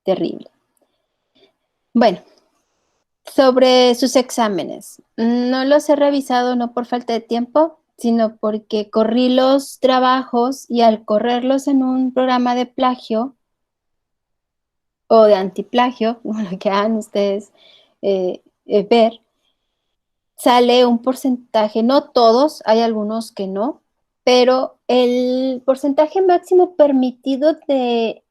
terrible. Bueno, sobre sus exámenes. No los he revisado no por falta de tiempo, sino porque corrí los trabajos y al correrlos en un programa de plagio o de antiplagio, como lo que hagan ustedes ver, sale un porcentaje, no todos, hay algunos que no, pero el porcentaje máximo permitido de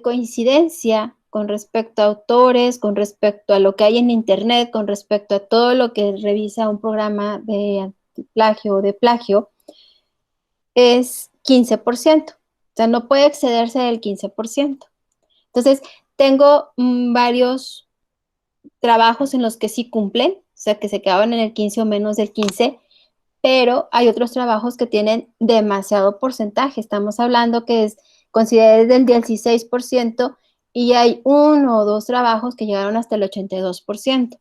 coincidencia con respecto a autores, con respecto a lo que hay en internet, con respecto a todo lo que revisa un programa de antiplagio o de plagio, es 15%. O sea, no puede excederse del 15%. Entonces, tengo varios trabajos en los que sí cumplen, o sea, que se quedaban en el 15 o menos del 15, pero hay otros trabajos que tienen demasiado porcentaje. Estamos hablando que es considerado del 16% y hay uno o dos trabajos que llegaron hasta el 82%.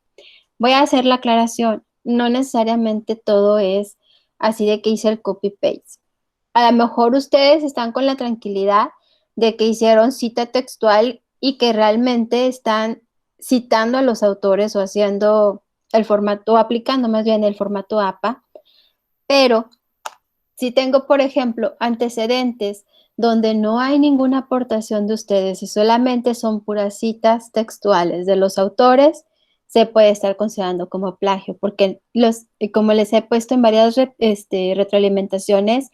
Voy a hacer la aclaración, no necesariamente todo es así de que hice el copy-paste. A lo mejor ustedes están con la tranquilidad de que hicieron cita textual y que realmente están citando a los autores o haciendo el formato, o aplicando más bien el formato APA, pero si tengo, por ejemplo, antecedentes donde no hay ninguna aportación de ustedes y solamente son puras citas textuales de los autores, se puede estar considerando como plagio, porque como les he puesto en varias retroalimentaciones,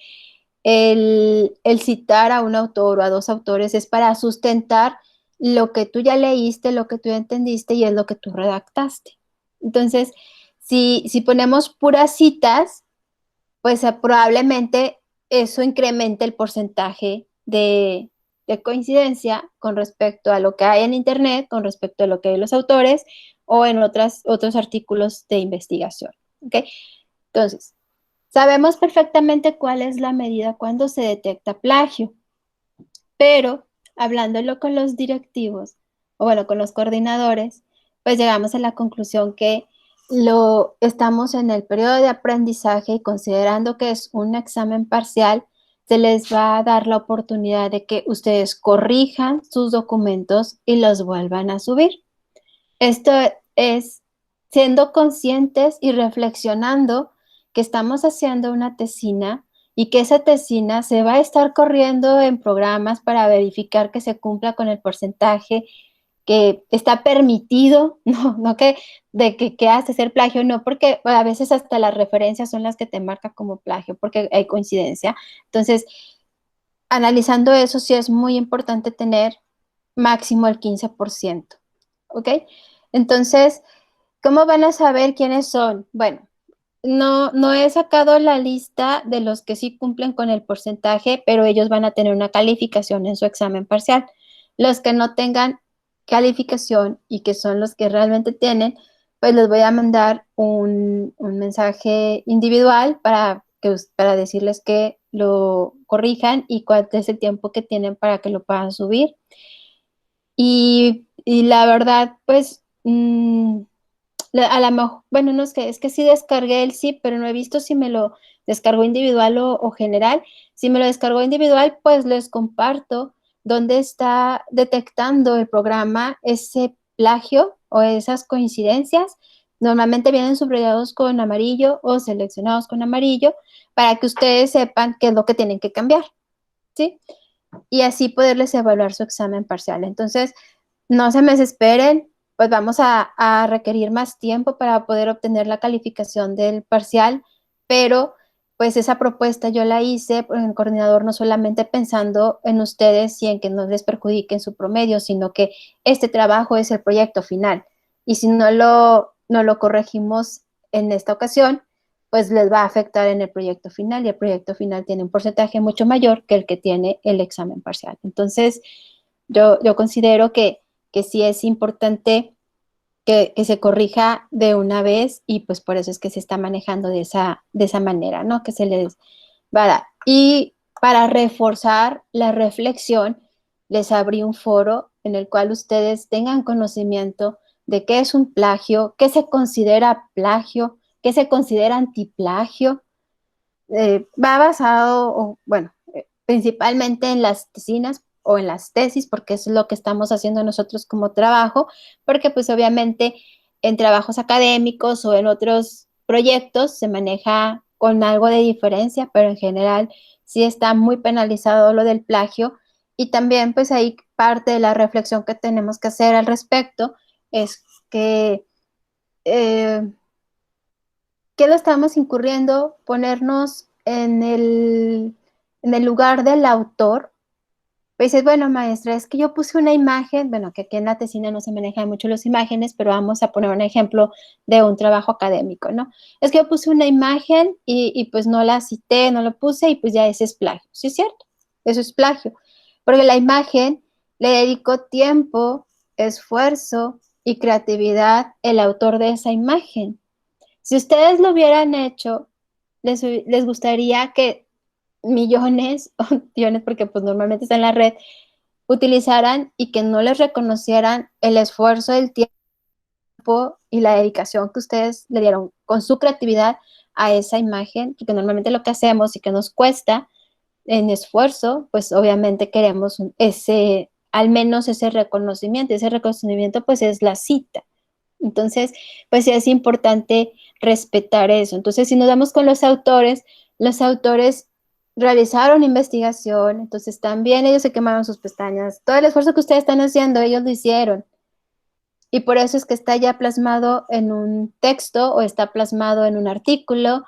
el citar a un autor o a dos autores es para sustentar lo que tú ya leíste, lo que tú ya entendiste y es lo que tú redactaste. Entonces, si ponemos puras citas, pues probablemente eso incremente el porcentaje de coincidencia con respecto a lo que hay en Internet, con respecto a lo que hay en los autores o en otros artículos de investigación. ¿Ok? Entonces, sabemos perfectamente cuál es la medida cuando se detecta plagio, pero hablándolo con los directivos, o bueno, con los coordinadores, pues llegamos a la conclusión que estamos en el periodo de aprendizaje y considerando que es un examen parcial, se les va a dar la oportunidad de que ustedes corrijan sus documentos y los vuelvan a subir. Esto es siendo conscientes y reflexionando que estamos haciendo una tesina y que esa tesina se va a estar corriendo en programas para verificar que se cumpla con el porcentaje que está permitido, no que hace ser plagio, no, porque a veces hasta las referencias son las que te marcan como plagio, porque hay coincidencia. Entonces, analizando eso, sí es muy importante tener máximo el 15%, ¿ok? Entonces, ¿cómo van a saber quiénes son? Bueno, no he sacado la lista de los que sí cumplen con el porcentaje, pero ellos van a tener una calificación en su examen parcial. Los que no tengan calificación y que son los que realmente tienen, pues les voy a mandar un mensaje individual para decirles que lo corrijan y cuál es el tiempo que tienen para que lo puedan subir. Y la verdad, pues, a lo mejor, bueno, no es que sí descargué el zip, pero no he visto si me lo descargó individual o general. Si me lo descargó individual, pues les comparto dónde está detectando el programa ese plagio o esas coincidencias. Normalmente vienen subrayados con amarillo o seleccionados con amarillo para que ustedes sepan qué es lo que tienen que cambiar, ¿sí? Y así poderles evaluar su examen parcial. Entonces, no se me desesperen, pues vamos a requerir más tiempo para poder obtener la calificación del parcial, pero pues esa propuesta yo la hice por el coordinador no solamente pensando en ustedes y en que no les perjudiquen su promedio, sino que este trabajo es el proyecto final. Y si no lo corregimos en esta ocasión, pues les va a afectar en el proyecto final y el proyecto final tiene un porcentaje mucho mayor que el que tiene el examen parcial. Entonces, yo considero que sí es importante que se corrija de una vez y pues por eso es que se está manejando de esa manera, ¿no? Que se les va a dar. Y para reforzar la reflexión, les abrí un foro en el cual ustedes tengan conocimiento de qué es un plagio, qué se considera plagio, qué se considera antiplagio. Va basado, o, bueno, principalmente en las tesinas o en las tesis, porque eso es lo que estamos haciendo nosotros como trabajo, porque pues obviamente en trabajos académicos o en otros proyectos se maneja con algo de diferencia, pero en general sí está muy penalizado lo del plagio. Y también pues ahí parte de la reflexión que tenemos que hacer al respecto es que ¿qué lo estamos incurriendo? Ponernos en el lugar del autor. Pues dices, bueno, maestra, es que yo puse una imagen, bueno, que aquí en la tesina no se manejan mucho las imágenes, pero vamos a poner un ejemplo de un trabajo académico, ¿no? Es que yo puse una imagen y pues no la cité, no lo puse y pues ya ese es plagio. Sí es cierto, eso es plagio. Porque la imagen le dedicó tiempo, esfuerzo y creatividad el autor de esa imagen. Si ustedes lo hubieran hecho, les gustaría que millones, o millones porque pues normalmente está en la red, utilizaran y que no les reconocieran el esfuerzo, el tiempo y la dedicación que ustedes le dieron con su creatividad a esa imagen, porque normalmente lo que hacemos y que nos cuesta en esfuerzo, pues obviamente queremos ese, al menos ese reconocimiento pues es la cita. Entonces, pues sí es importante respetar eso. Entonces, si nos damos con los autores realizaron investigación, entonces también ellos se quemaron sus pestañas. Todo el esfuerzo que ustedes están haciendo, ellos lo hicieron. Y por eso es que está ya plasmado en un texto o está plasmado en un artículo.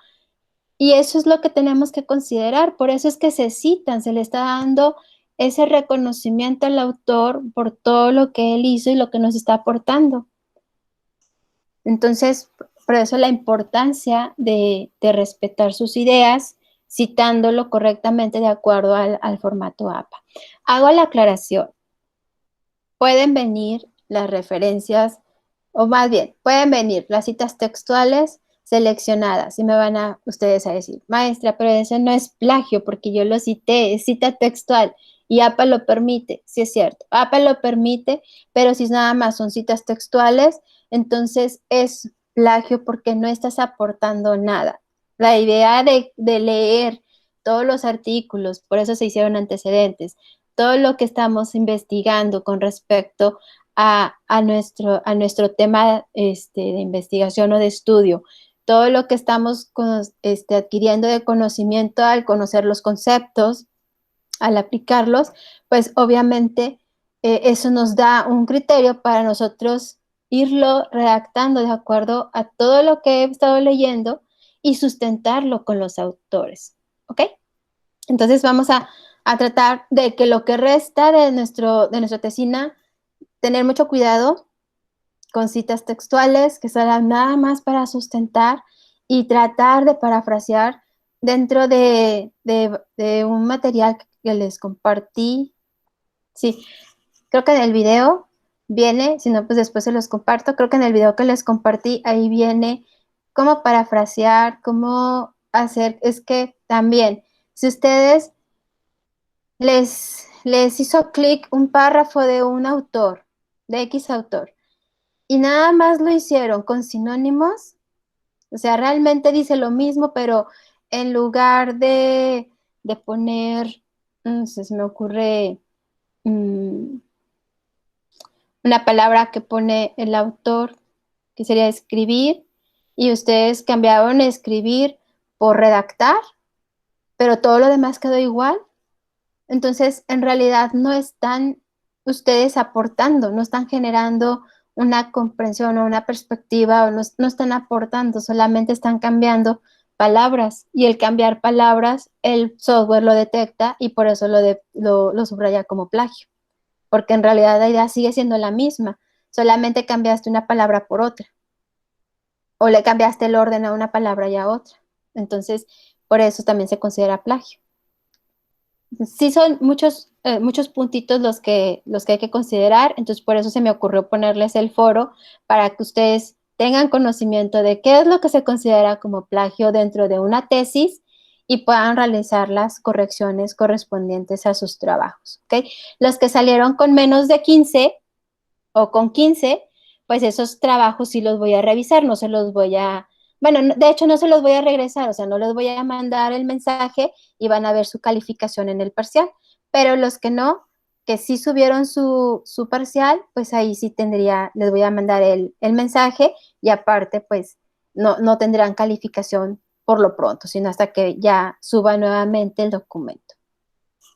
Y eso es lo que tenemos que considerar. Por eso es que se citan, se le está dando ese reconocimiento al autor por todo lo que él hizo y lo que nos está aportando. Entonces, por eso la importancia de respetar sus ideas, citándolo correctamente de acuerdo al formato APA. Hago la aclaración. Pueden venir las referencias, o más bien, pueden venir las citas textuales seleccionadas y me van a ustedes a decir, maestra, pero eso no es plagio porque yo lo cité, es cita textual y APA lo permite, sí es cierto, APA lo permite, pero si nada más son citas textuales, entonces es plagio porque no estás aportando nada. La idea de leer todos los artículos, por eso se hicieron antecedentes, todo lo que estamos investigando con respecto a nuestro tema de investigación o de estudio, todo lo que estamos adquiriendo de conocimiento al conocer los conceptos, al aplicarlos, pues obviamente eso nos da un criterio para nosotros irlo redactando de acuerdo a todo lo que he estado leyendo y sustentarlo con los autores, ¿ok? Entonces vamos a tratar de que lo que resta de nuestra tesina, tener mucho cuidado con citas textuales que serán nada más para sustentar y tratar de parafrasear dentro de un material que les compartí. Sí, creo que en el video viene, si no, pues después se los comparto. Creo que en el video que les compartí, ahí viene cómo parafrasear, cómo hacer. Es que también, si ustedes les hizo clic un párrafo de un autor, de X autor, y nada más lo hicieron con sinónimos, o sea, realmente dice lo mismo, pero en lugar de poner, se me ocurre una palabra que pone el autor, que sería escribir, y ustedes cambiaron escribir por redactar, pero todo lo demás quedó igual. Entonces, en realidad no están ustedes aportando, no están generando una comprensión o una perspectiva, o no están aportando, solamente están cambiando palabras. Y el cambiar palabras, el software lo detecta y por eso lo subraya como plagio. Porque en realidad la idea sigue siendo la misma, solamente cambiaste una palabra por otra. O le cambiaste el orden a una palabra y a otra. Entonces, por eso también se considera plagio. Sí son muchos puntitos los que hay que considerar, entonces por eso se me ocurrió ponerles el foro para que ustedes tengan conocimiento de qué es lo que se considera como plagio dentro de una tesis y puedan realizar las correcciones correspondientes a sus trabajos, ¿ok? Los que salieron con menos de 15 o con 15, pues esos trabajos sí los voy a revisar, no se los voy a, bueno, de hecho no se los voy a regresar, o sea, no les voy a mandar el mensaje y van a ver su calificación en el parcial, pero los que no, que sí subieron su parcial, pues ahí sí les voy a mandar el mensaje y aparte, pues no tendrán calificación por lo pronto, sino hasta que ya suba nuevamente el documento.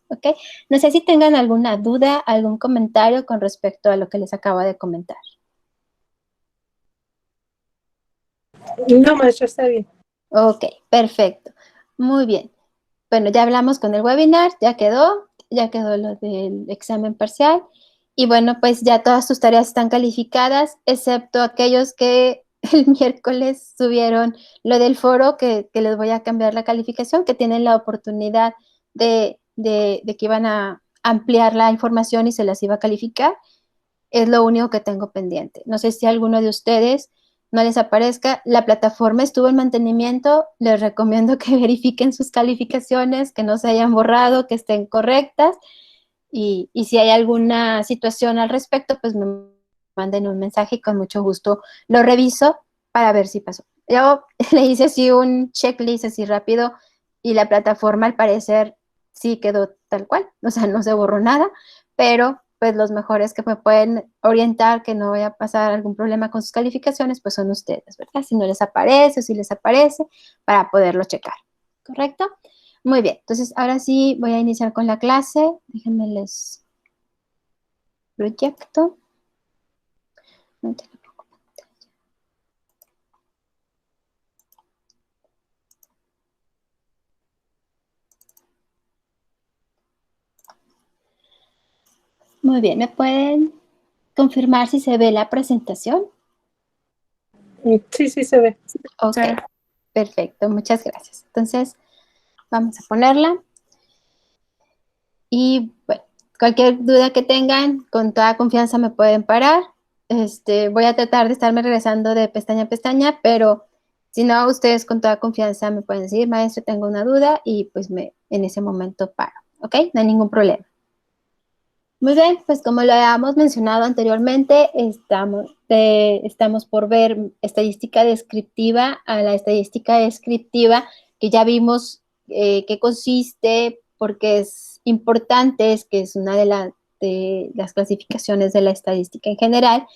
¿Ok? No sé si tengan alguna duda, algún comentario con respecto a lo que les acabo de comentar. No, maestra, está bien. Ok, perfecto. Muy bien. Bueno, ya hablamos con el webinar, ya quedó lo del examen parcial. Y bueno, pues ya todas tus tareas están calificadas, excepto aquellos que el miércoles subieron lo del foro, que les voy a cambiar la calificación, que tienen la oportunidad de que iban a ampliar la información y se las iba a calificar. Es lo único que tengo pendiente. No sé si a alguno de ustedes no les aparezca. La plataforma estuvo en mantenimiento. Les recomiendo que verifiquen sus calificaciones, que no se hayan borrado, que estén correctas. Y si hay alguna situación al respecto, pues me manden un mensaje y con mucho gusto lo reviso para ver si pasó. Yo le hice así un checklist así rápido y la plataforma al parecer sí quedó tal cual, o sea, no se borró nada, pero pues los mejores que me pueden orientar que no vaya a pasar algún problema con sus calificaciones, pues son ustedes, ¿verdad? Si no les aparece o si les aparece, para poderlo checar, ¿correcto? Muy bien, entonces ahora sí voy a iniciar con la clase. Déjenme les proyecto. Muy bien, ¿me pueden confirmar si se ve la presentación? Sí, sí se ve. Ok, perfecto, muchas gracias. Entonces, vamos a ponerla. Y bueno, cualquier duda que tengan, con toda confianza me pueden parar. Voy a tratar de estarme regresando de pestaña a pestaña, pero si no, ustedes con toda confianza me pueden decir, maestro, tengo una duda y pues en ese momento paro, ¿ok? No hay ningún problema. Muy bien, pues como lo habíamos mencionado anteriormente, estamos por ver estadística descriptiva a la estadística descriptiva, que ya vimos qué consiste, porque es importante, es que es una de las clasificaciones de la estadística en general,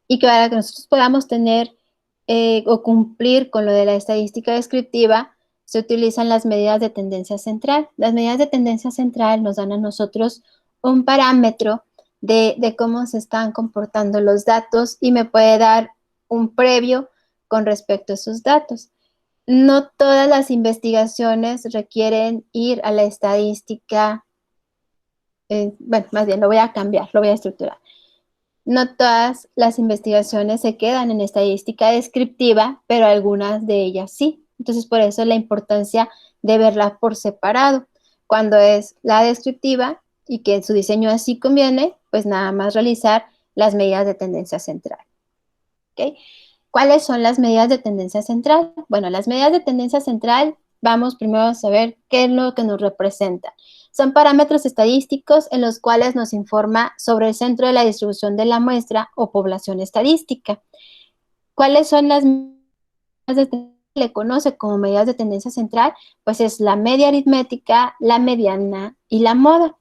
y que para que nosotros podamos tener o cumplir con lo de la estadística descriptiva, se utilizan las medidas de tendencia central. Las medidas de tendencia central nos dan a nosotros un parámetro de cómo se están comportando los datos y me puede dar un previo con respecto a esos datos. No todas las investigaciones requieren ir a la estadística, bueno, más bien lo voy a cambiar, lo voy a estructurar. No todas las investigaciones se quedan en estadística descriptiva, pero algunas de ellas sí. Entonces, por eso la importancia de verla por separado. Cuando es la descriptiva y que su diseño así conviene, pues nada más realizar las medidas de tendencia central. ¿Okay? ¿Cuáles son las medidas de tendencia central? Bueno, las medidas de tendencia central, vamos primero a saber qué es lo que nos representa. Son parámetros estadísticos en los cuales nos informa sobre el centro de la distribución de la muestra o población estadística. ¿Cuáles son las medidas de tendencia? Le conoce como medidas de tendencia central? Pues es la media aritmética, la mediana y la moda.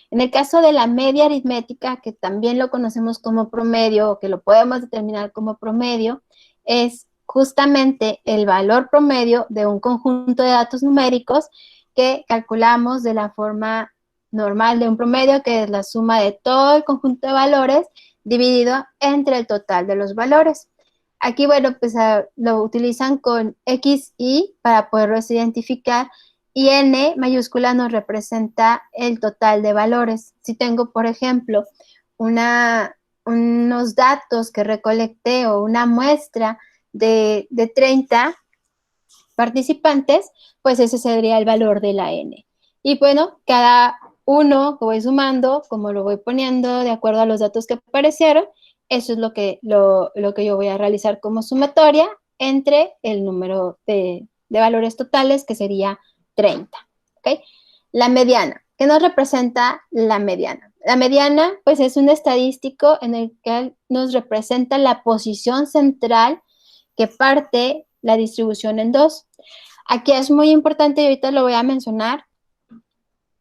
En el caso de la media aritmética, que también lo conocemos como promedio o que lo podemos determinar como promedio, es justamente el valor promedio de un conjunto de datos numéricos que calculamos de la forma normal de un promedio, que es la suma de todo el conjunto de valores dividido entre el total de los valores. Aquí, bueno, pues lo utilizan con X, Y para poderlos identificar, y N mayúscula nos representa el total de valores. Si tengo, por ejemplo, unos datos que recolecté o una muestra de 30 participantes, pues ese sería el valor de la N. Y bueno, cada uno que voy sumando, como lo voy poniendo de acuerdo a los datos que aparecieron, eso es lo que yo voy a realizar como sumatoria entre el número de valores totales, que sería 30. ¿Okay? La mediana. ¿Qué nos representa la mediana? La mediana, pues, es un estadístico en el que nos representa la posición central que parte la distribución en dos. Aquí es muy importante, y ahorita lo voy a mencionar,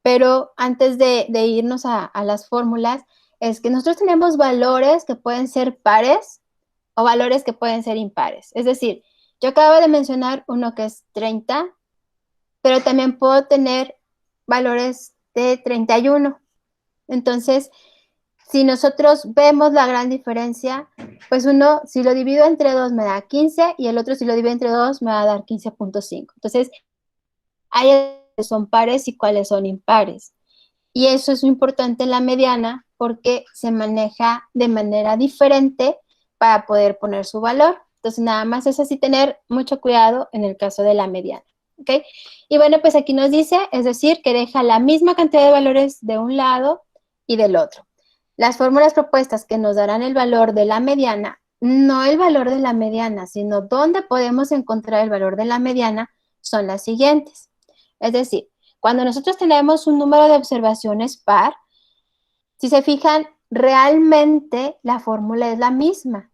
Pero antes de irnos a las fórmulas, es que nosotros tenemos valores que pueden ser pares o valores que pueden ser impares. Es decir, yo acabo de mencionar uno que es 30, pero también puedo tener valores de 31. Entonces, si nosotros vemos la gran diferencia, pues uno, si lo divido entre 2 me da 15 y el otro si lo divido entre 2 me va a dar 15.5. Entonces, hay cuáles son pares y cuáles son impares. Y eso es importante en la mediana porque se maneja de manera diferente para poder poner su valor. Entonces, nada más es así tener mucho cuidado en el caso de la mediana. ¿Ok? Y bueno, pues aquí nos dice, es decir, que deja la misma cantidad de valores de un lado y del otro. Las fórmulas propuestas que nos darán el valor de la mediana, no el valor de la mediana, sino dónde podemos encontrar el valor de la mediana, son las siguientes. Es decir, cuando nosotros tenemos un número de observaciones par, si se fijan, realmente la fórmula es la misma,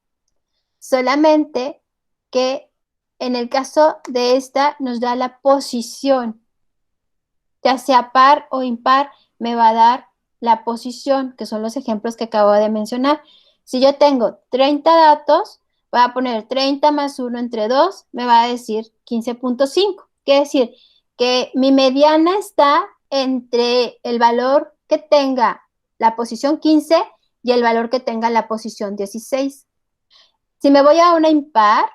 solamente que en el caso de esta nos da la posición, ya sea par o impar, me va a dar la posición, que son los ejemplos que acabo de mencionar. Si yo tengo 30 datos, voy a poner 30 más 1 entre 2, me va a decir 15.5. Quiere decir que mi mediana está entre el valor que tenga la posición 15 y el valor que tenga la posición 16. Si me voy a una impar,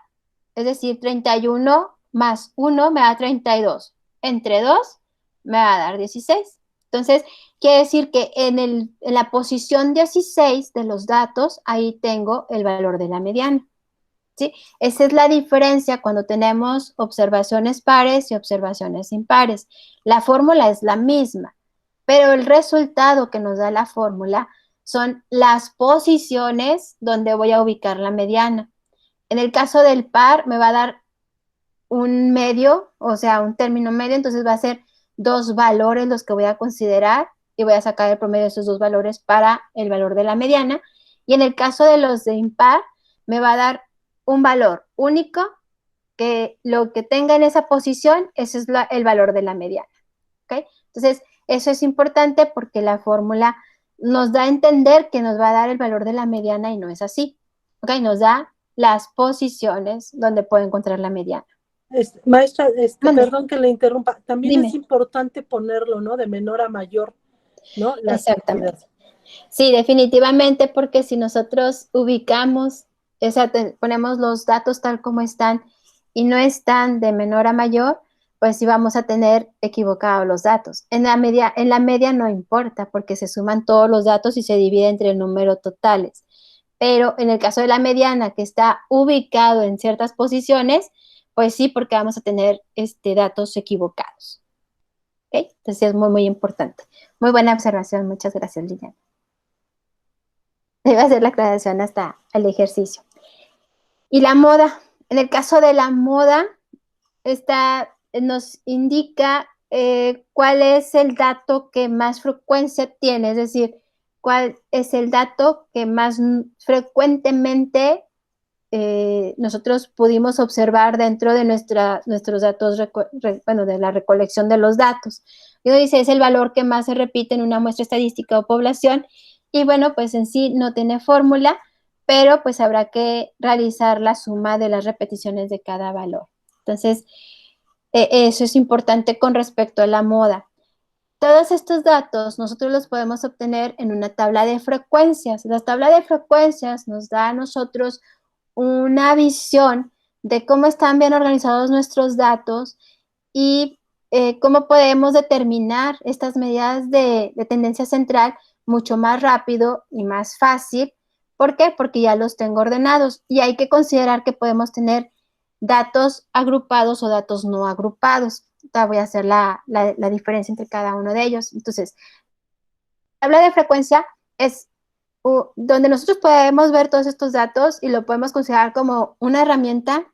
es decir, 31 más 1 me da 32. Entre 2 me va a dar 16. Entonces, quiere decir que en la posición 16 de los datos, ahí tengo el valor de la mediana. ¿Sí? Esa es la diferencia cuando tenemos observaciones pares y observaciones impares. La fórmula es la misma, pero el resultado que nos da la fórmula son las posiciones donde voy a ubicar la mediana. En el caso del par, me va a dar un medio, o sea, un término medio, entonces va a ser dos valores los que voy a considerar y voy a sacar el promedio de esos dos valores para el valor de la mediana. Y en el caso de los de impar, me va a dar un valor único que lo que tenga en esa posición, ese es el valor de la mediana. ¿Okay? Entonces, eso es importante porque la fórmula nos da a entender que nos va a dar el valor de la mediana y no es así. ¿Okay? Nos da las posiciones donde puedo encontrar la mediana. Maestra, Mande. perdón que le interrumpa, también es Dime. importante ponerlo, ¿no? De menor a mayor, ¿no? Las cantidades. Exactamente. Sí, definitivamente, porque si nosotros ubicamos, o sea, ponemos los datos tal como están y no están de menor a mayor, pues sí vamos a tener equivocados los datos. En la media no importa, porque se suman todos los datos y se divide entre el número totales. Pero en el caso de la mediana, que está ubicado en ciertas posiciones, pues sí, porque vamos a tener datos equivocados. ¿Okay? Entonces es muy, muy importante. Muy buena observación. Muchas gracias, Liliana. Debe hacer la aclaración hasta el ejercicio. Y la moda. En el caso de la moda, nos indica cuál es el dato que más frecuencia tiene, es decir, cuál es el dato que más frecuentemente nosotros pudimos observar dentro de nuestros datos, bueno, de la recolección de los datos. Y uno dice, es el valor que más se repite en una muestra estadística o población, y bueno, pues en sí no tiene fórmula, pero pues habrá que realizar la suma de las repeticiones de cada valor. Entonces, eso es importante con respecto a la moda. Todos estos datos nosotros los podemos obtener en una tabla de frecuencias. La tabla de frecuencias nos da a nosotros una visión de cómo están bien organizados nuestros datos y cómo podemos determinar estas medidas de tendencia central mucho más rápido y más fácil. ¿Por qué? Porque ya los tengo ordenados y hay que considerar que podemos tener datos agrupados o datos no agrupados. Ahorita voy a hacer la diferencia entre cada uno de ellos. Entonces, la tabla de frecuencia es donde nosotros podemos ver todos estos datos y lo podemos considerar como una herramienta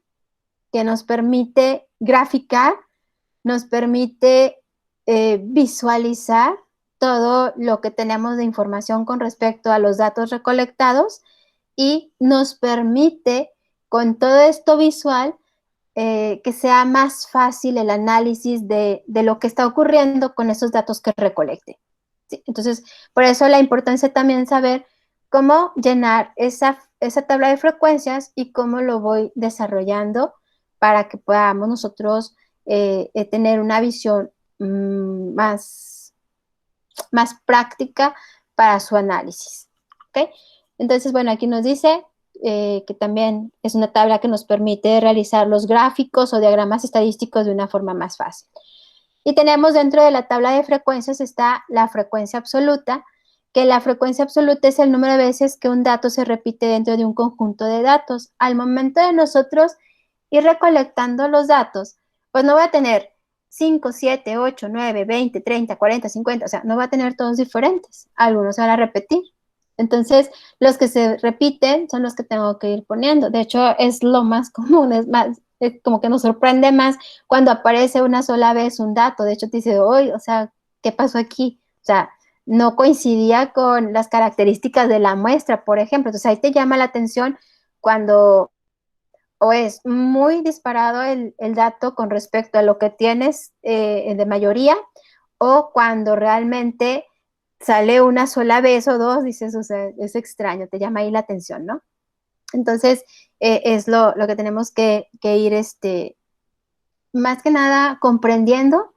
que nos permite graficar, nos permite visualizar todo lo que tenemos de información con respecto a los datos recolectados y nos permite, con todo esto visual, que sea más fácil el análisis de lo que está ocurriendo con esos datos que recolecte. ¿Sí? Entonces, por eso la importancia también saber cómo llenar esa tabla de frecuencias y cómo lo voy desarrollando para que podamos nosotros tener una visión más práctica para su análisis. ¿Okay? Entonces, bueno, aquí nos dice que también es una tabla que nos permite realizar los gráficos o diagramas estadísticos de una forma más fácil. Y tenemos dentro de la tabla de frecuencias está la frecuencia absoluta, que la frecuencia absoluta es el número de veces que un dato se repite dentro de un conjunto de datos. Al momento de nosotros ir recolectando los datos, pues no voy a tener 5, 7, 8, 9, 20, 30, 40, 50, o sea, no va a tener todos diferentes. Algunos se van a repetir. Entonces, los que se repiten son los que tengo que ir poniendo. De hecho, es lo más común, es como que nos sorprende más cuando aparece una sola vez un dato. De hecho, te dice, hoy, o sea, ¿qué pasó aquí? O sea, no coincidía con las características de la muestra, por ejemplo. Entonces, ahí te llama la atención cuando o es muy disparado el dato con respecto a lo que tienes de mayoría, o cuando realmente sale una sola vez o dos, dices, o sea, es extraño, te llama ahí la atención, ¿no? Entonces, es lo que tenemos que ir, más que nada, comprendiendo.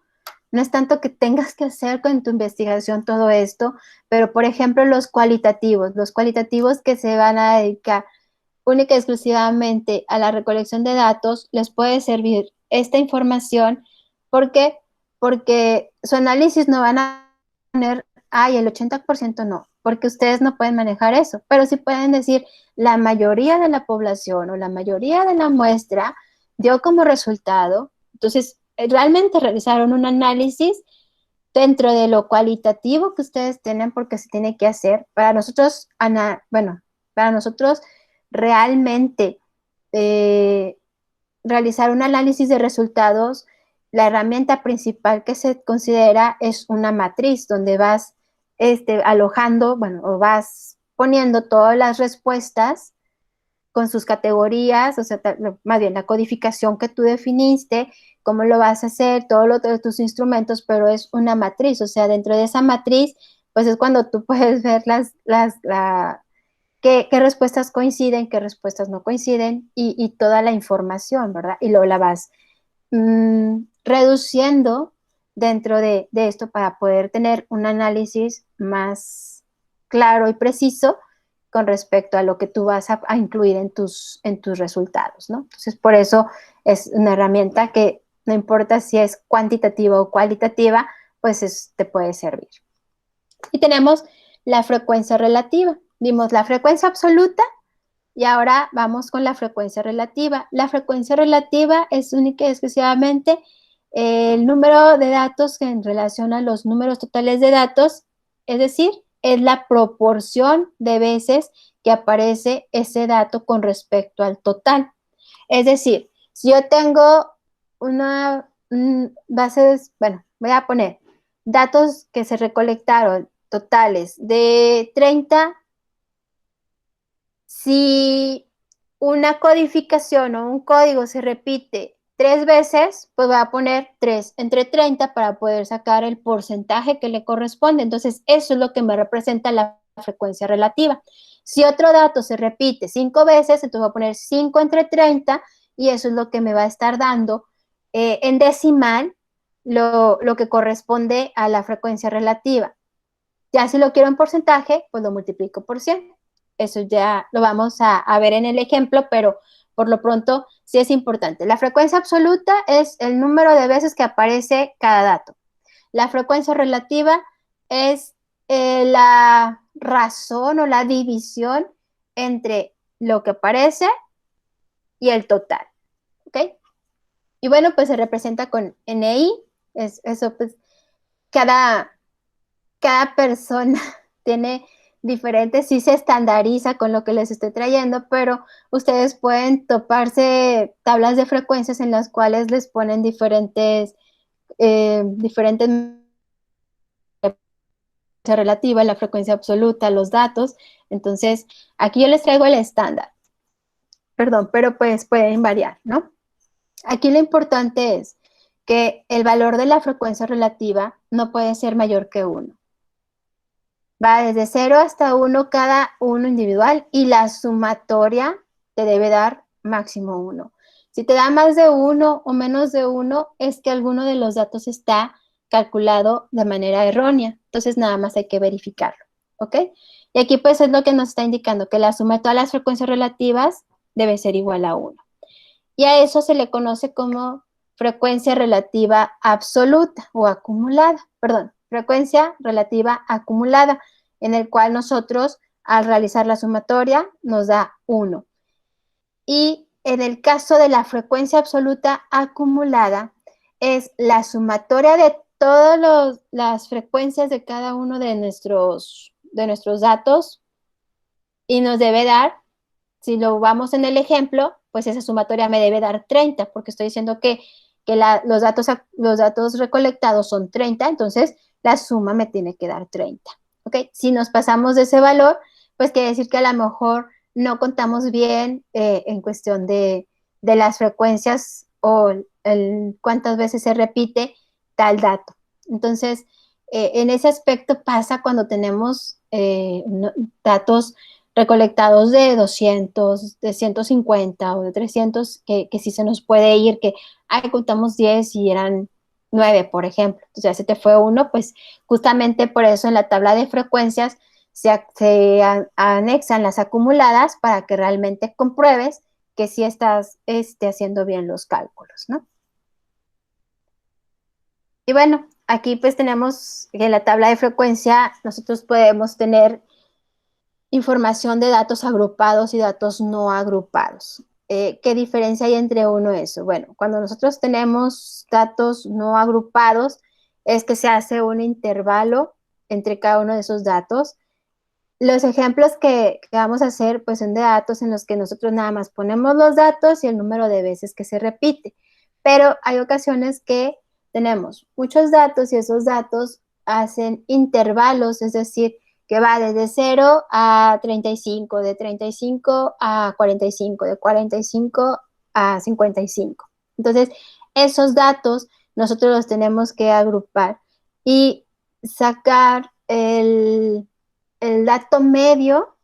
No es tanto que tengas que hacer con tu investigación todo esto, pero, por ejemplo, los cualitativos que se van a dedicar única y exclusivamente a la recolección de datos, les puede servir esta información. ¿Por qué? Porque su análisis no van a poner, ay, el 80% no, porque ustedes no pueden manejar eso, pero sí pueden decir, la mayoría de la población o la mayoría de la muestra dio como resultado. Entonces, realmente realizaron un análisis dentro de lo cualitativo que ustedes tienen, porque se tiene que hacer. Para nosotros, para nosotros realmente eh, realizar un análisis de resultados, la herramienta principal que se considera es una matriz donde vas alojando, bueno, o vas poniendo todas las respuestas con sus categorías, o sea, más bien la codificación que tú definiste, cómo lo vas a hacer, todos tus instrumentos, pero es una matriz, o sea, dentro de esa matriz, pues es cuando tú puedes ver qué respuestas coinciden, qué respuestas no coinciden y toda la información, ¿verdad? Y luego la vas reduciendo dentro de esto para poder tener un análisis más claro y preciso con respecto a lo que tú vas a incluir en tus resultados, ¿no? Entonces, por eso es una herramienta que no importa si es cuantitativa o cualitativa, pues te puede servir. Y tenemos la frecuencia relativa. Vimos la frecuencia absoluta y ahora vamos con la frecuencia relativa. La frecuencia relativa es única y exclusivamente el número de datos en relación a los números totales de datos, es decir, es la proporción de veces que aparece ese dato con respecto al total. Es decir, si yo tengo una base, bueno, voy a poner datos que se recolectaron totales de 30. Si una codificación o un código se repite 3 veces, pues voy a poner 3 entre 30 para poder sacar el porcentaje que le corresponde. Entonces, eso es lo que me representa la frecuencia relativa. Si otro dato se repite 5 veces, entonces voy a poner 5 entre 30 y eso es lo que me va a estar dando en decimal lo que corresponde a la frecuencia relativa. Ya si lo quiero en porcentaje, pues lo multiplico por 100. Eso ya lo vamos a ver en el ejemplo, pero por lo pronto sí es importante. La frecuencia absoluta es el número de veces que aparece cada dato. La frecuencia relativa es la razón o la división entre lo que aparece y el total. ¿Ok? Y bueno, pues se representa con NI. Eso pues cada persona tiene diferentes, sí se estandariza con lo que les estoy trayendo, pero ustedes pueden toparse tablas de frecuencias en las cuales les ponen diferentes relativa, la frecuencia absoluta, los datos. Entonces, aquí yo les traigo el estándar, perdón, pero pues pueden variar, ¿no? Aquí lo importante es que el valor de la frecuencia relativa no puede ser mayor que 1. Va desde 0 hasta 1 cada uno individual y la sumatoria te debe dar máximo 1. Si te da más de 1 o menos de 1, es que alguno de los datos está calculado de manera errónea. Entonces nada más hay que verificarlo, ¿ok? Y aquí pues es lo que nos está indicando, que la suma de todas las frecuencias relativas debe ser igual a 1. Y a eso se le conoce como frecuencia relativa absoluta o acumulada, perdón, frecuencia relativa acumulada, en el cual nosotros al realizar la sumatoria nos da 1. Y en el caso de la frecuencia absoluta acumulada, es la sumatoria de todas las frecuencias de cada uno de nuestros datos y nos debe dar, si lo vamos en el ejemplo, pues esa sumatoria me debe dar 30, porque estoy diciendo que los datos recolectados son 30, entonces la suma me tiene que dar 30. ¿Ok? Si nos pasamos de ese valor, pues quiere decir que a lo mejor no contamos bien en cuestión de las frecuencias o cuántas veces se repite tal dato. Entonces, en ese aspecto pasa cuando tenemos datos recolectados de 200, de 150 o de 300, que sí se nos puede ir, que contamos 10 y eran 9, por ejemplo. Entonces ya se te fue uno, pues justamente por eso en la tabla de frecuencias se anexan las acumuladas para que realmente compruebes que sí estás haciendo bien los cálculos, ¿no? Y bueno, aquí pues tenemos en la tabla de frecuencia, nosotros podemos tener información de datos agrupados y datos no agrupados. ¿Qué diferencia hay entre uno y eso? Bueno, cuando nosotros tenemos datos no agrupados, es que se hace un intervalo entre cada uno de esos datos. Los ejemplos que vamos a hacer, pues son de datos en los que nosotros nada más ponemos los datos y el número de veces que se repite. Pero hay ocasiones que tenemos muchos datos y esos datos hacen intervalos, es decir, que va desde 0 a 35, de 35 a 45, de 45 a 55. Entonces, esos datos nosotros los tenemos que agrupar y sacar el dato medio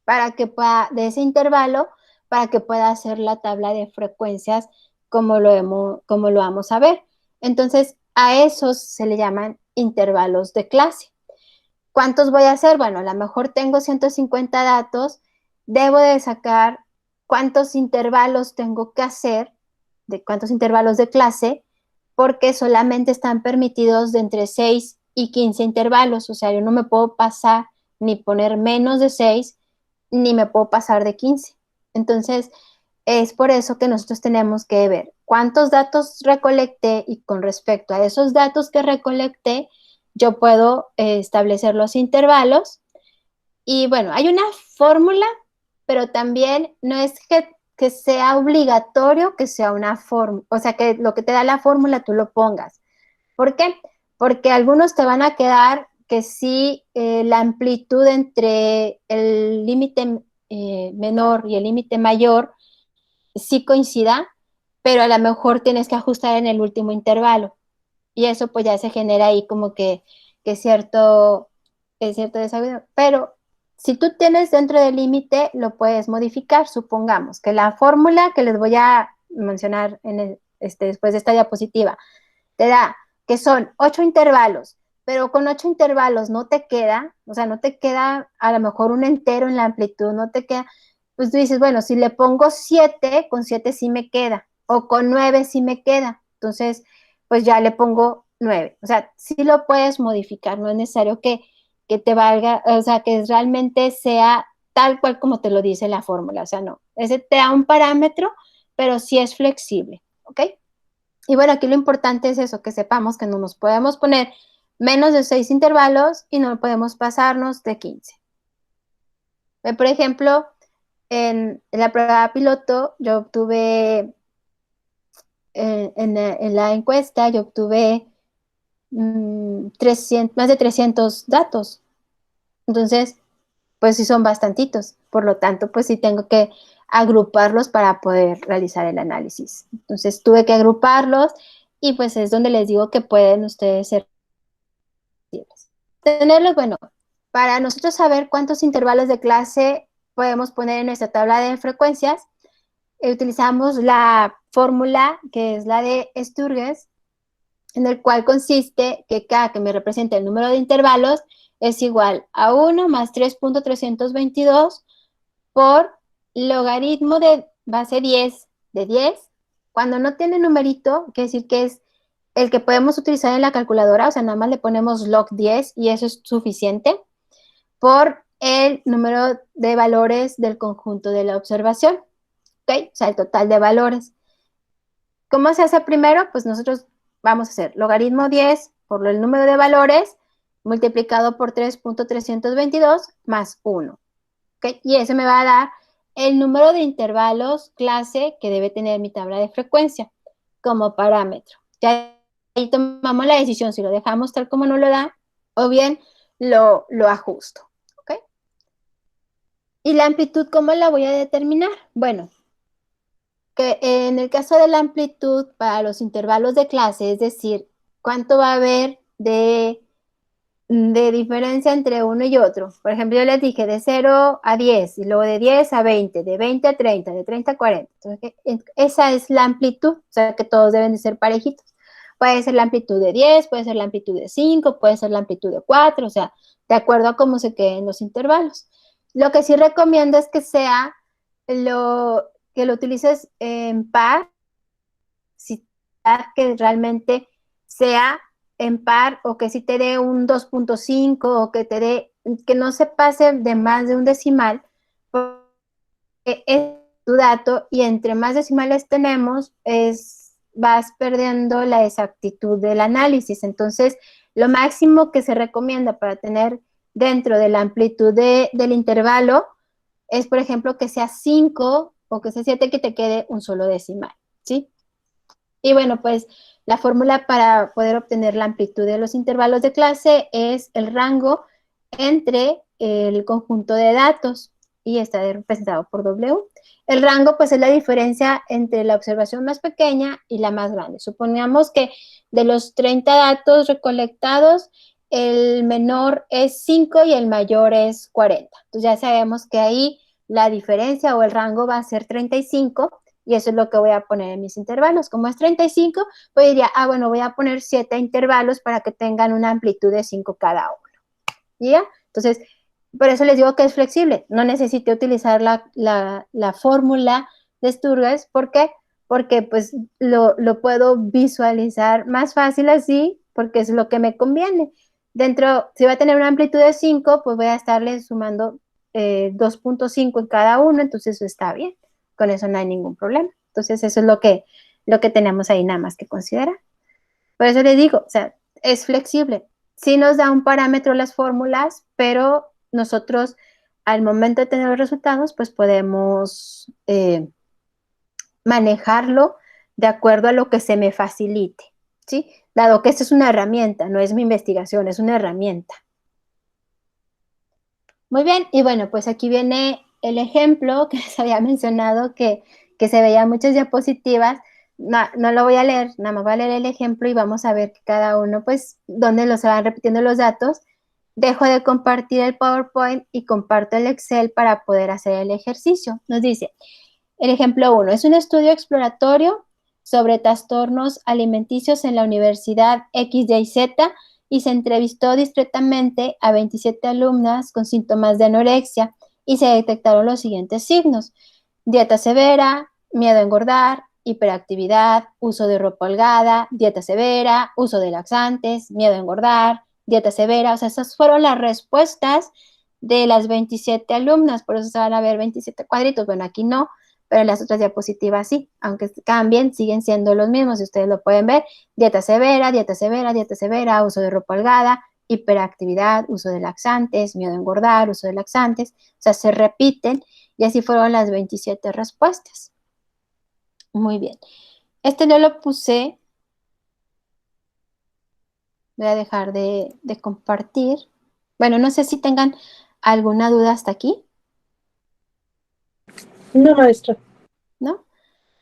para que pueda, de ese intervalo, para que pueda hacer la tabla de frecuencias como lo vamos a ver. Entonces, a esos se le llaman intervalos de clase. ¿Cuántos voy a hacer? Bueno, a lo mejor tengo 150 datos, debo de sacar cuántos intervalos tengo que hacer, de cuántos intervalos de clase, porque solamente están permitidos de entre 6 y 15 intervalos, o sea, yo no me puedo pasar ni poner menos de 6, ni me puedo pasar de 15. Entonces, es por eso que nosotros tenemos que ver cuántos datos recolecté y con respecto a esos datos que recolecté, yo puedo establecer los intervalos. Y bueno, hay una fórmula, pero también no es que sea obligatorio que sea una fórmula, o sea, que lo que te da la fórmula tú lo pongas. ¿Por qué? Porque algunos te van a quedar que sí la amplitud entre el límite menor y el límite mayor sí coincida, pero a lo mejor tienes que ajustar en el último intervalo. Y eso pues ya se genera ahí como que cierto desacuerdo. Pero si tú tienes dentro del límite, lo puedes modificar. Supongamos que la fórmula que les voy a mencionar después de esta diapositiva te da que son 8 intervalos, pero con 8 intervalos no te queda, o sea, no te queda a lo mejor un entero en la amplitud, no te queda, pues tú dices, bueno, si le pongo 7, con 7 sí me queda, o con 9 sí me queda, entonces, pues ya le pongo 9. O sea, sí lo puedes modificar, no es necesario que te valga, o sea, que realmente sea tal cual como te lo dice la fórmula, o sea, no, ese te da un parámetro, pero sí es flexible, ¿ok? Y bueno, aquí lo importante es eso, que sepamos que no nos podemos poner menos de 6 intervalos y no podemos pasarnos de 15. Por ejemplo, en la prueba piloto, yo obtuve, en la encuesta, yo obtuve 300, más de 300 datos. Entonces, pues sí son bastantitos. Por lo tanto, pues sí tengo que agruparlos para poder realizar el análisis. Entonces tuve que agruparlos y pues es donde les digo que pueden ustedes ser flexibles. Tenerlos, bueno, para nosotros saber cuántos intervalos de clase podemos poner en nuestra tabla de frecuencias, utilizamos la fórmula que es la de Sturges, en el cual consiste que cada que me representa el número de intervalos es igual a 1 más 3.322 por logaritmo de base 10 de 10. Cuando no tiene numerito, quiere decir que es el que podemos utilizar en la calculadora, o sea, nada más le ponemos log 10 y eso es suficiente, por el número de valores del conjunto de la observación, ¿ok? O sea, el total de valores. ¿Cómo se hace primero? Pues nosotros vamos a hacer logaritmo 10 por el número de valores multiplicado por 3.322 más 1. ¿Okay? Y eso me va a dar el número de intervalos clase que debe tener mi tabla de frecuencia como parámetro. Ya ahí tomamos la decisión si lo dejamos tal como nos lo da o bien lo ajusto. ¿Okay? ¿Y la amplitud cómo la voy a determinar? Bueno, que en el caso de la amplitud para los intervalos de clase, es decir, cuánto va a haber de diferencia entre uno y otro. Por ejemplo, yo les dije de 0 a 10, y luego de 10 a 20, de 20 a 30, de 30 a 40. Entonces, esa es la amplitud, o sea que todos deben de ser parejitos. Puede ser la amplitud de 10, puede ser la amplitud de 5, puede ser la amplitud de 4, o sea, de acuerdo a cómo se queden los intervalos. Lo que sí recomiendo es que sea que lo utilices en par, si que realmente sea en par o que si te dé un 2.5 o que te dé, que no se pase de más de un decimal, porque es tu dato y entre más decimales tenemos, vas perdiendo la exactitud del análisis. Entonces, lo máximo que se recomienda para tener dentro de la amplitud del intervalo es, por ejemplo, que sea 5 o que sea 7, que te quede un solo decimal, ¿sí? Y bueno, pues la fórmula para poder obtener la amplitud de los intervalos de clase es el rango entre el conjunto de datos y está representado por W. El rango pues es la diferencia entre la observación más pequeña y la más grande. Supongamos que de los 30 datos recolectados, el menor es 5 y el mayor es 40. Entonces ya sabemos que ahí la diferencia o el rango va a ser 35 y eso es lo que voy a poner en mis intervalos. Como es 35, pues diría, bueno, voy a poner 7 intervalos para que tengan una amplitud de 5 cada uno. ¿Ya? Entonces, por eso les digo que es flexible. No necesito utilizar la fórmula de Sturges. ¿Por qué? Porque pues lo puedo visualizar más fácil así, porque es lo que me conviene. Dentro, si va a tener una amplitud de 5, pues voy a estarle sumando 2.5 en cada uno, entonces eso está bien. Con eso no hay ningún problema. Entonces eso es lo que tenemos ahí nada más que considerar. Por eso les digo, o sea, es flexible. Sí nos da un parámetro las fórmulas, pero nosotros al momento de tener los resultados, pues podemos manejarlo de acuerdo a lo que se me facilite, ¿sí? Dado que esta es una herramienta, no es mi investigación, es una herramienta. Muy bien, y bueno, pues aquí viene el ejemplo que les había mencionado que se veía en muchas diapositivas. No lo voy a leer, nada más voy a leer el ejemplo y vamos a ver que cada uno, pues, dónde se van repitiendo los datos. Dejo de compartir el PowerPoint y comparto el Excel para poder hacer el ejercicio. Nos dice, el ejemplo 1, es un estudio exploratorio sobre trastornos alimenticios en la Universidad XYZ y se entrevistó discretamente a 27 alumnas con síntomas de anorexia y se detectaron los siguientes signos: dieta severa, miedo a engordar, hiperactividad, uso de ropa holgada, dieta severa, uso de laxantes, miedo a engordar, dieta severa. O sea, esas fueron las respuestas de las 27 alumnas, por eso se van a ver 27 cuadritos. Bueno, aquí no, pero en las otras diapositivas sí, aunque cambien, siguen siendo los mismos, y ustedes lo pueden ver: dieta severa, dieta severa, dieta severa, uso de ropa holgada, hiperactividad, uso de laxantes, miedo a engordar, uso de laxantes. O sea, se repiten y así fueron las 27 respuestas. Muy bien. Este no lo puse. Voy a dejar de compartir. Bueno, no sé si tengan alguna duda hasta aquí. No, maestra. ¿No?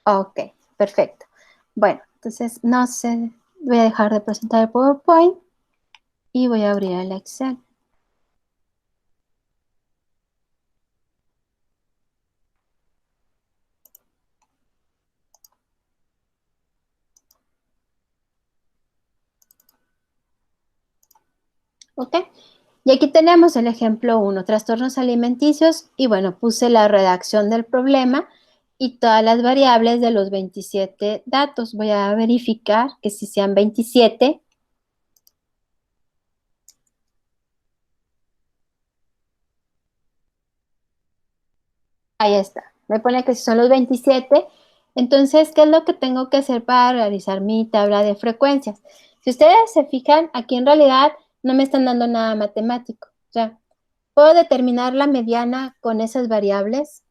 Ok, perfecto. Bueno, entonces no sé, voy a dejar de presentar el PowerPoint y voy a abrir el Excel. ¿Ok? Y aquí tenemos el ejemplo 1, trastornos alimenticios, y bueno, puse la redacción del problema y todas las variables de los 27 datos. Voy a verificar que si sean 27. Ahí está. Me pone que si son los 27. Entonces, ¿qué es lo que tengo que hacer para realizar mi tabla de frecuencias? Si ustedes se fijan, aquí en realidad no me están dando nada matemático. O sea, puedo determinar la mediana con esas variables.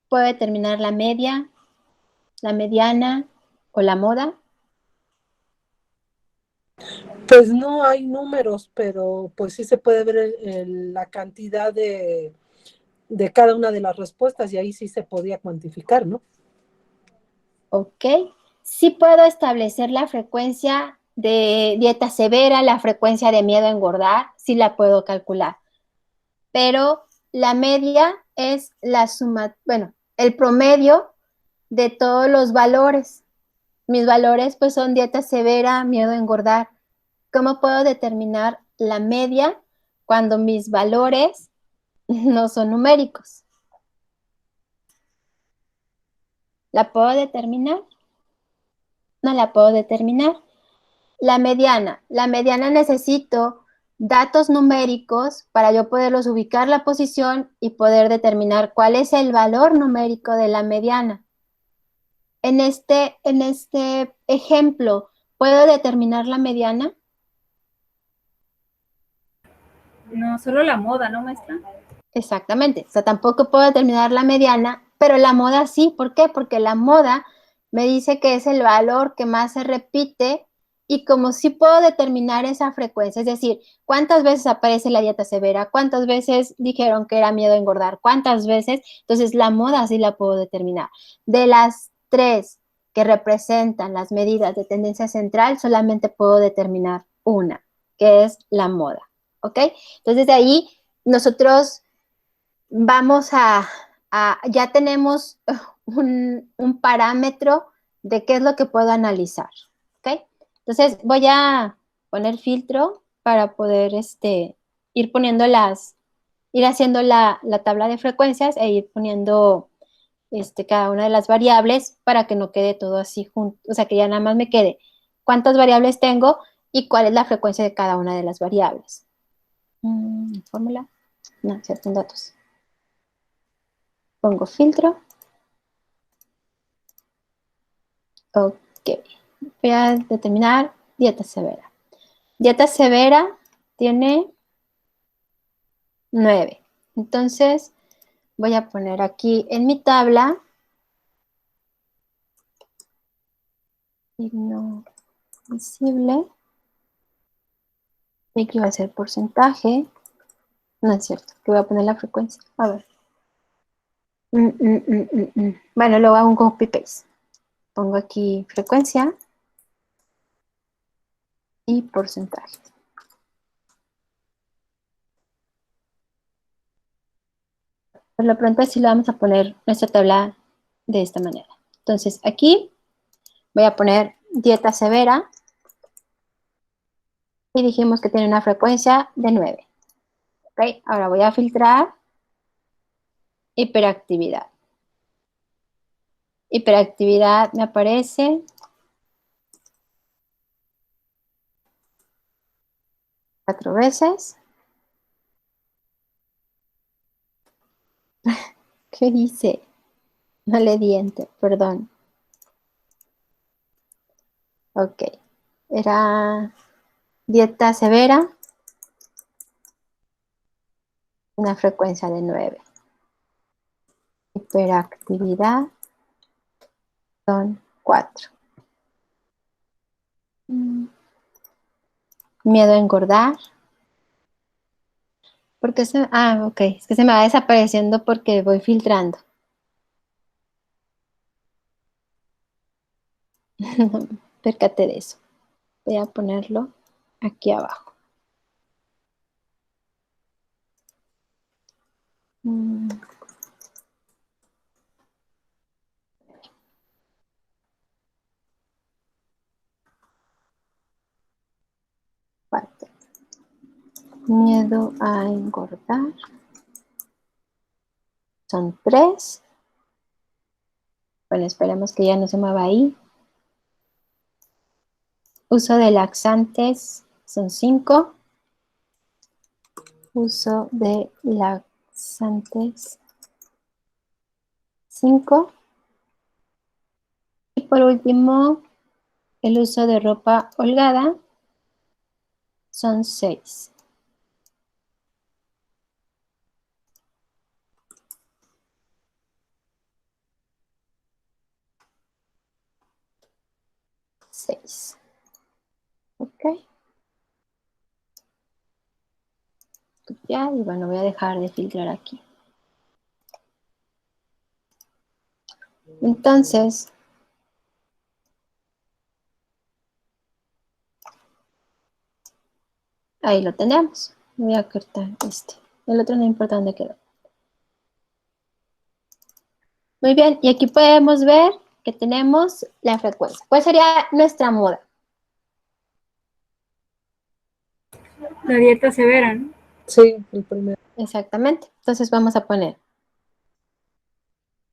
Puedo determinar la media, la mediana o la moda. Pues no hay números, pero pues sí se puede ver la cantidad de cada una de las respuestas y ahí sí se podía cuantificar, ¿no? Ok. Sí puedo establecer la frecuencia de dieta severa, la frecuencia de miedo a engordar, sí la puedo calcular. Pero la media es la suma, bueno, el promedio de todos los valores. Mis valores pues son dieta severa, miedo a engordar. ¿Cómo puedo determinar la media cuando mis valores no son numéricos? ¿La puedo determinar? No la puedo determinar. La mediana necesito datos numéricos para yo poderlos ubicar la posición y poder determinar cuál es el valor numérico de la mediana. En este ejemplo, ¿puedo determinar la mediana? No, solo la moda, ¿no, maestra? Exactamente. O sea, tampoco puedo determinar la mediana, pero la moda sí. ¿Por qué? Porque la moda me dice que es el valor que más se repite y como sí puedo determinar esa frecuencia, es decir, cuántas veces aparece la dieta severa, cuántas veces dijeron que era miedo a engordar, cuántas veces, entonces la moda sí la puedo determinar. De las tres que representan las medidas de tendencia central, solamente puedo determinar una, que es la moda. ¿Ok? Entonces de ahí nosotros vamos ya tenemos un parámetro de qué es lo que puedo analizar, ¿ok? Entonces voy a poner filtro para poder ir poniendo ir haciendo la tabla de frecuencias e ir poniendo cada una de las variables para que no quede todo así junto, o sea, que ya nada más me quede cuántas variables tengo y cuál es la frecuencia de cada una de las variables. Fórmula, no, cierto, en datos. Pongo filtro. Ok. Voy a determinar dieta severa. Dieta severa tiene 9. Entonces, voy a poner aquí en mi tabla. Signo visible. Y aquí va a ser porcentaje. No es cierto, que voy a poner la frecuencia. A ver. Bueno, luego hago un copy paste. Pongo aquí frecuencia y porcentaje. Por lo pronto así lo vamos a poner nuestra tabla de esta manera. Entonces aquí voy a poner dieta severa y dijimos que tiene una frecuencia de 9. ¿Ok? Ahora voy a filtrar hiperactividad. Hiperactividad me aparece 4 veces. ¿Qué dice? No le di enter, perdón. Ok. Era dieta severa, una frecuencia de 9. Hiperactividad son 4. Miedo a engordar. Porque ok, es que se me va desapareciendo porque voy filtrando. Percate de eso. Voy a ponerlo aquí abajo. Mm. Parte. Miedo a engordar. Son 3. Bueno, esperemos que ya no se mueva ahí. Uso de laxantes son 5. Uso de laxantes 5. Y por último, el uso de ropa holgada son 6. Ok. Ya, y bueno, voy a dejar de filtrar aquí. Entonces, ahí lo tenemos. Voy a cortar este. El otro no importa dónde quedó. Muy bien, y aquí podemos ver que tenemos la frecuencia. ¿Cuál sería nuestra moda? La dieta severa, ¿no? Sí, el primero. Exactamente. Entonces vamos a poner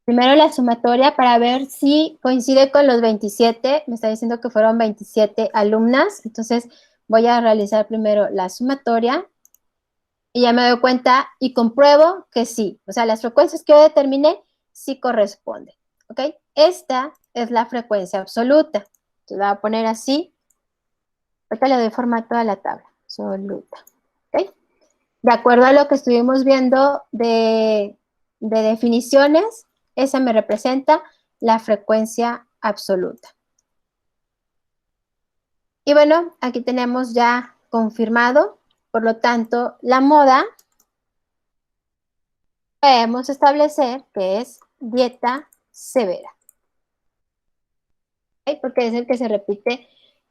primero la sumatoria para ver si coincide con los 27. Me está diciendo que fueron 27 alumnas. Entonces voy a realizar primero la sumatoria y ya me doy cuenta y compruebo que sí. O sea, las frecuencias que yo determiné sí corresponden. ¿Ok? Esta es la frecuencia absoluta. Entonces la voy a poner así. Ahorita le doy formato a la tabla. Absoluta. ¿Ok? De acuerdo a lo que estuvimos viendo de definiciones, esa me representa la frecuencia absoluta. Y bueno, aquí tenemos ya confirmado, por lo tanto, la moda podemos establecer que es dieta severa. ¿Ok? Porque es el que se repite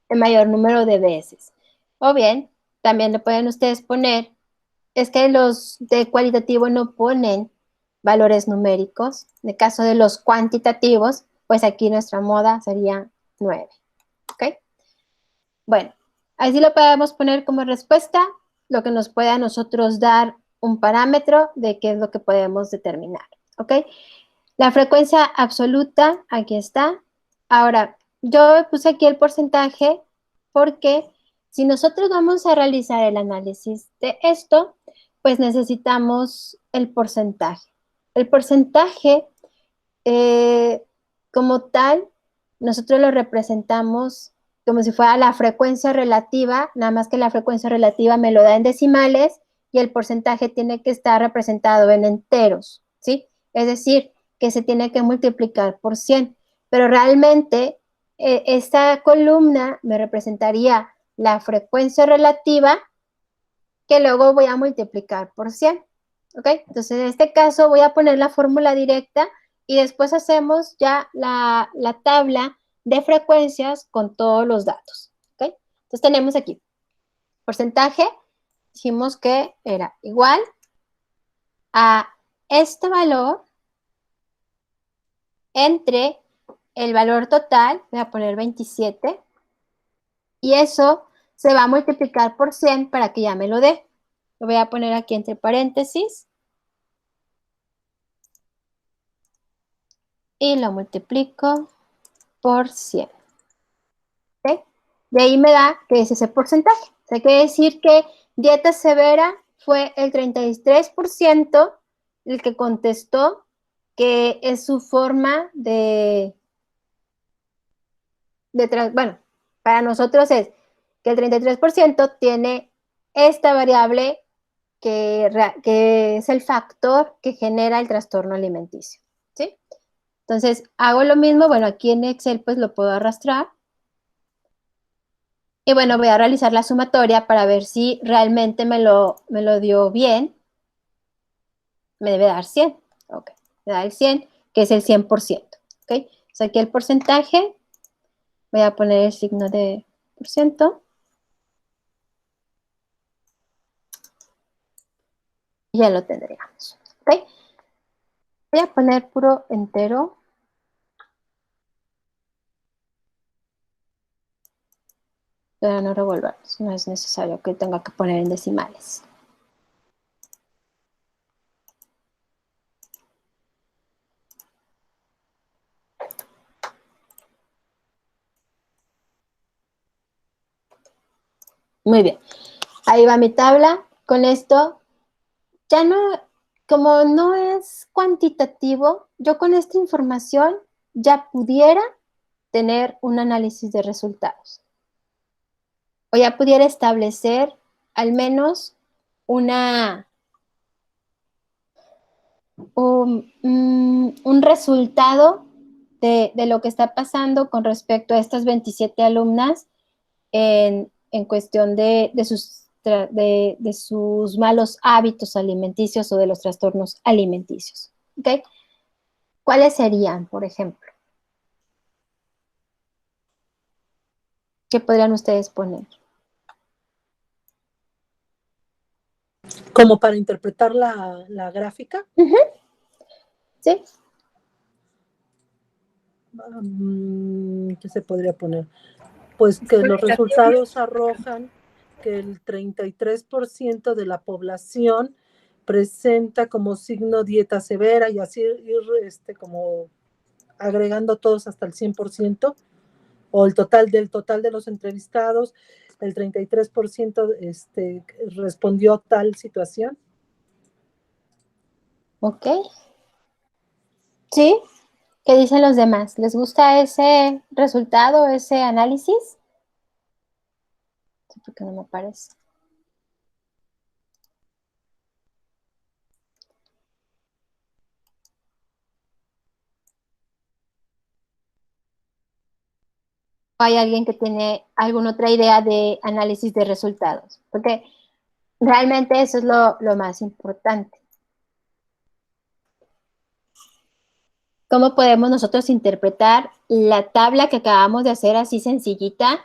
el mayor número de veces. O bien, también le pueden ustedes poner, es que los de cualitativo no ponen valores numéricos. En el caso de los cuantitativos, pues aquí nuestra moda sería 9. ¿Ok? Bueno, así lo podemos poner como respuesta, lo que nos puede a nosotros dar un parámetro de qué es lo que podemos determinar. ¿Ok? La frecuencia absoluta, aquí está. Ahora, yo puse aquí el porcentaje porque si nosotros vamos a realizar el análisis de esto, pues necesitamos el porcentaje. El porcentaje, eh, como tal, nosotros lo representamos como si fuera la frecuencia relativa, nada más que la frecuencia relativa me lo da en decimales y el porcentaje tiene que estar representado en enteros, ¿sí? Es decir, que se tiene que multiplicar por 100, pero realmente esta columna me representaría la frecuencia relativa que luego voy a multiplicar por 100. ¿Ok? Entonces, en este caso voy a poner la fórmula directa y después hacemos ya la tabla de frecuencias con todos los datos. ¿Ok? Entonces, tenemos aquí porcentaje, dijimos que era igual a este valor entre el valor total, voy a poner 27, y eso se va a multiplicar por 100 para que ya me lo dé. Lo voy a poner aquí entre paréntesis. Y lo multiplico por 100. ¿Ok? De ahí me da que es ese porcentaje. O sea, quiere decir que dieta severa fue el 33% el que contestó que es su forma bueno, para nosotros es que el 33% tiene esta variable que es el factor que genera el trastorno alimenticio. ¿Sí? Entonces, hago lo mismo, bueno, aquí en Excel pues lo puedo arrastrar. Y bueno, voy a realizar la sumatoria para ver si realmente me lo dio bien. Me debe dar 100. Ok, me da el 100, que es el 100%. Ok, so aquí el porcentaje, voy a poner el signo de por ciento. Y ya lo tendríamos. Ok, voy a poner puro entero. Pero no revolvamos, no es necesario que tenga que poner en decimales. Muy bien, ahí va mi tabla. Con esto, ya no, como no es cuantitativo, yo con esta información ya pudiera tener un análisis de resultados. O ya pudiera establecer al menos un resultado de lo que está pasando con respecto a estas 27 alumnas en cuestión de sus malos hábitos alimenticios o de los trastornos alimenticios. ¿Okay? ¿Cuáles serían, por ejemplo? ¿Qué podrían ustedes poner? Como para interpretar la gráfica. ¿Sí? ¿Qué se podría poner? Pues que los resultados arrojan que el 33% de la población presenta como signo dieta severa, y así ir como agregando todos hasta el 100%, o el total de los entrevistados, el 33% respondió tal situación. Ok. ¿Sí? ¿Qué dicen los demás? ¿Les gusta ese resultado, ese análisis? No sé por qué no me aparece. ¿Hay alguien que tiene alguna otra idea de análisis de resultados? Porque realmente eso es lo más importante. ¿Cómo podemos nosotros interpretar la tabla que acabamos de hacer así sencillita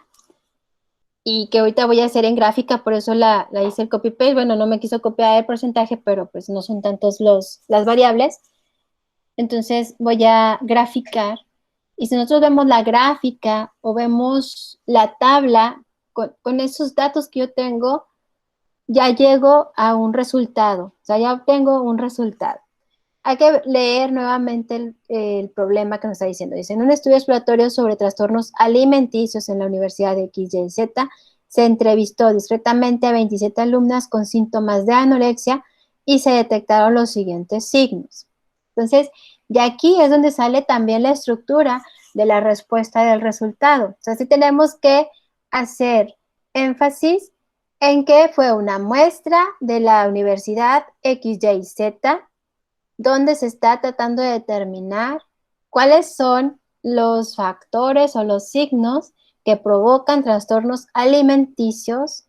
y que ahorita voy a hacer en gráfica, por eso la hice el copy-paste? Bueno, no me quiso copiar el porcentaje, pero pues no son tantos las variables. Entonces voy a graficar. Y si nosotros vemos la gráfica o vemos la tabla, con esos datos que yo tengo, ya llego a un resultado. O sea, ya obtengo un resultado. Hay que leer nuevamente el problema que nos está diciendo. Dice, en un estudio exploratorio sobre trastornos alimenticios en la Universidad de XYZ, se entrevistó discretamente a 27 alumnas con síntomas de anorexia y se detectaron los siguientes signos. Entonces, de aquí es donde sale también la estructura de la respuesta del resultado. O sea, sí tenemos que hacer énfasis en que fue una muestra de la Universidad XYZ, donde se está tratando de determinar cuáles son los factores o los signos que provocan trastornos alimenticios.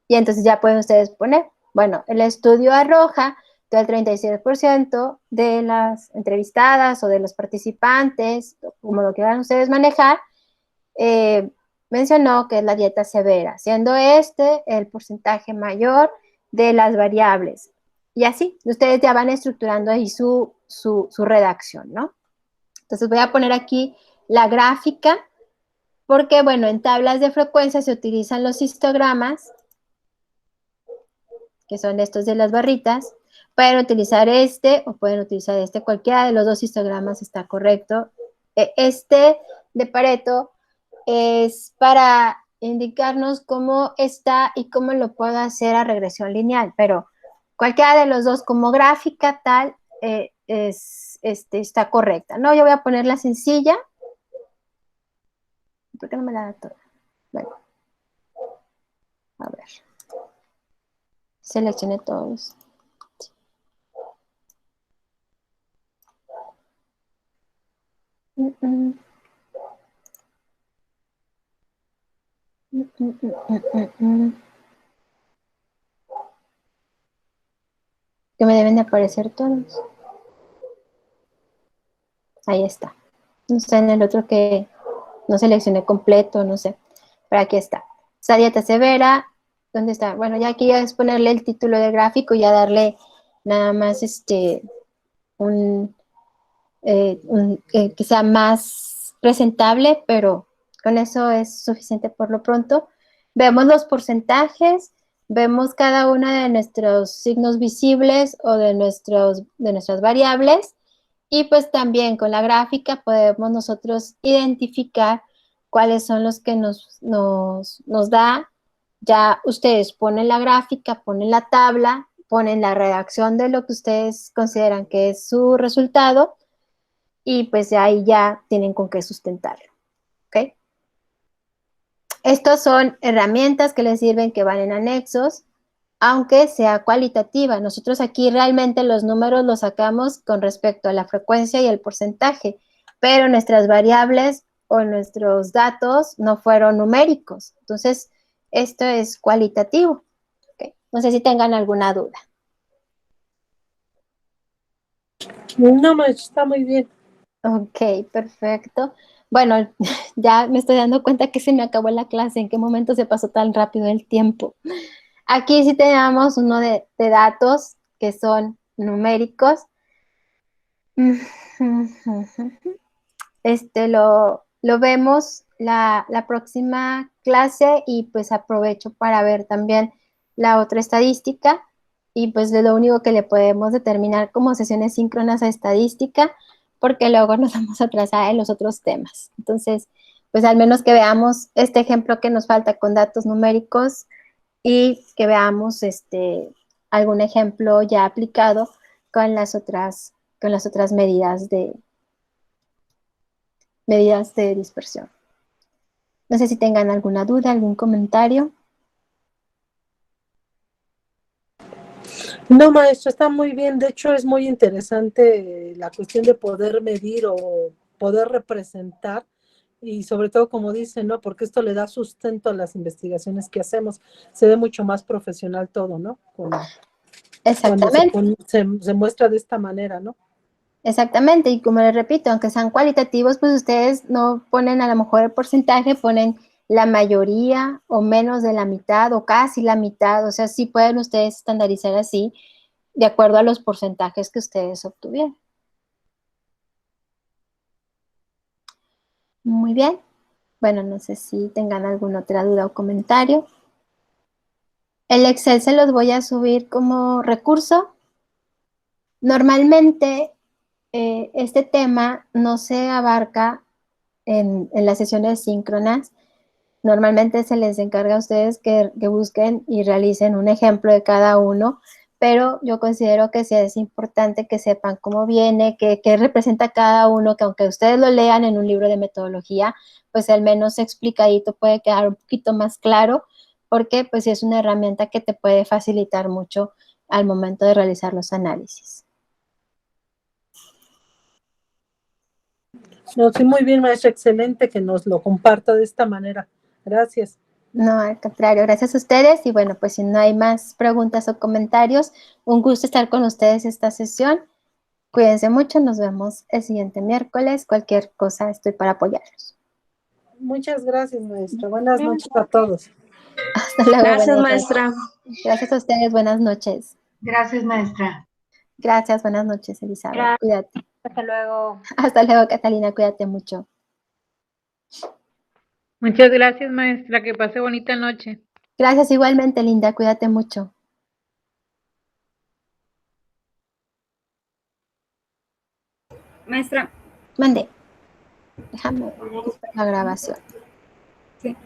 Y entonces ya pueden ustedes poner, bueno, el estudio arroja que el 37% de las entrevistadas o de los participantes, como lo quieran ustedes manejar, mencionó que es la dieta severa, siendo este el porcentaje mayor de las variables. Y así, ustedes ya van estructurando ahí su redacción, ¿no? Entonces voy a poner aquí la gráfica, porque, bueno, en tablas de frecuencia se utilizan los histogramas, que son estos de las barritas. Pueden utilizar este o pueden utilizar este, cualquiera de los dos histogramas está correcto. Este de Pareto es para indicarnos cómo está y cómo lo puedo hacer a regresión lineal, pero cualquiera de los dos como gráfica tal está correcta, ¿no? Yo voy a poner la sencilla. ¿Por qué no me la da toda? Bueno, a ver. Seleccioné todos. Que me deben de aparecer todos. Ahí está. No está en el otro que no seleccioné completo, no sé. Pero aquí está. Esta dieta severa. ¿Dónde está? Bueno, ya aquí ya es ponerle el título del gráfico y ya darle nada más que sea más presentable, pero con eso es suficiente por lo pronto. Vemos los porcentajes, vemos cada uno de nuestros signos visibles o de nuestras variables, y pues también con la gráfica podemos nosotros identificar cuáles son los que nos da. Ya ustedes ponen la gráfica, ponen la tabla, ponen la redacción de lo que ustedes consideran que es su resultado, y pues de ahí ya tienen con qué sustentarlo. ¿Ok? Estos son herramientas que les sirven, que van en anexos, aunque sea cualitativa. Nosotros aquí realmente los números los sacamos con respecto a la frecuencia y el porcentaje, pero nuestras variables o nuestros datos no fueron numéricos. Entonces, esto es cualitativo. ¿Ok? No sé si tengan alguna duda. No, maestra, está muy bien. Ok, perfecto. Bueno, ya me estoy dando cuenta que se me acabó la clase. ¿En qué momento se pasó tan rápido el tiempo? Aquí sí tenemos uno de datos que son numéricos. Lo vemos la próxima clase, y pues aprovecho para ver también la otra estadística, y pues de lo único que le podemos determinar como sesiones síncronas a estadística, porque luego nos vamos a atrasar en los otros temas. Entonces, pues al menos que veamos este ejemplo que nos falta con datos numéricos, y que veamos algún ejemplo ya aplicado con las otras medidas de dispersión. No sé si tengan alguna duda, algún comentario. No, maestra, está muy bien. De hecho, es muy interesante la cuestión de poder medir o poder representar, y sobre todo, como dicen, ¿no? Porque esto le da sustento a las investigaciones que hacemos. Se ve mucho más profesional todo, ¿no? Cuando Exactamente, se muestra de esta manera, ¿no? exactamente. Y como les repito, aunque sean cualitativos, pues ustedes no ponen a lo mejor el porcentaje, ponen la mayoría o menos de la mitad o casi la mitad. O sea, sí pueden ustedes estandarizar así de acuerdo a los porcentajes que ustedes obtuvieron. Muy bien. Bueno, no sé si tengan alguna otra duda o comentario. El Excel se los voy a subir como recurso. Normalmente este tema no se abarca en las sesiones síncronas. Normalmente se les encarga a ustedes que busquen y realicen un ejemplo de cada uno, pero yo considero que sí es importante que sepan cómo viene, qué representa cada uno, que aunque ustedes lo lean en un libro de metodología, pues al menos explicadito puede quedar un poquito más claro, porque pues sí es una herramienta que te puede facilitar mucho al momento de realizar los análisis. No, sí, muy bien, maestra, excelente que nos lo comparta de esta manera. Gracias. No, al contrario, gracias a ustedes. Y bueno, pues si no hay más preguntas o comentarios, un gusto estar con ustedes esta sesión. Cuídense mucho, nos vemos el siguiente miércoles. Cualquier cosa, estoy para apoyarlos. Muchas gracias, maestra. Buenas noches a todos. Hasta luego. Gracias, Buenas noches. maestra. Gracias a ustedes, buenas noches. Gracias, maestra. Gracias, buenas noches, Elizabeth. Cuídate. Hasta luego. Hasta luego, Catalina, cuídate mucho. Muchas gracias, maestra. Que pase bonita noche. Gracias igualmente, Linda, cuídate mucho. Maestra. Mande. Déjame quitar la grabación. Sí.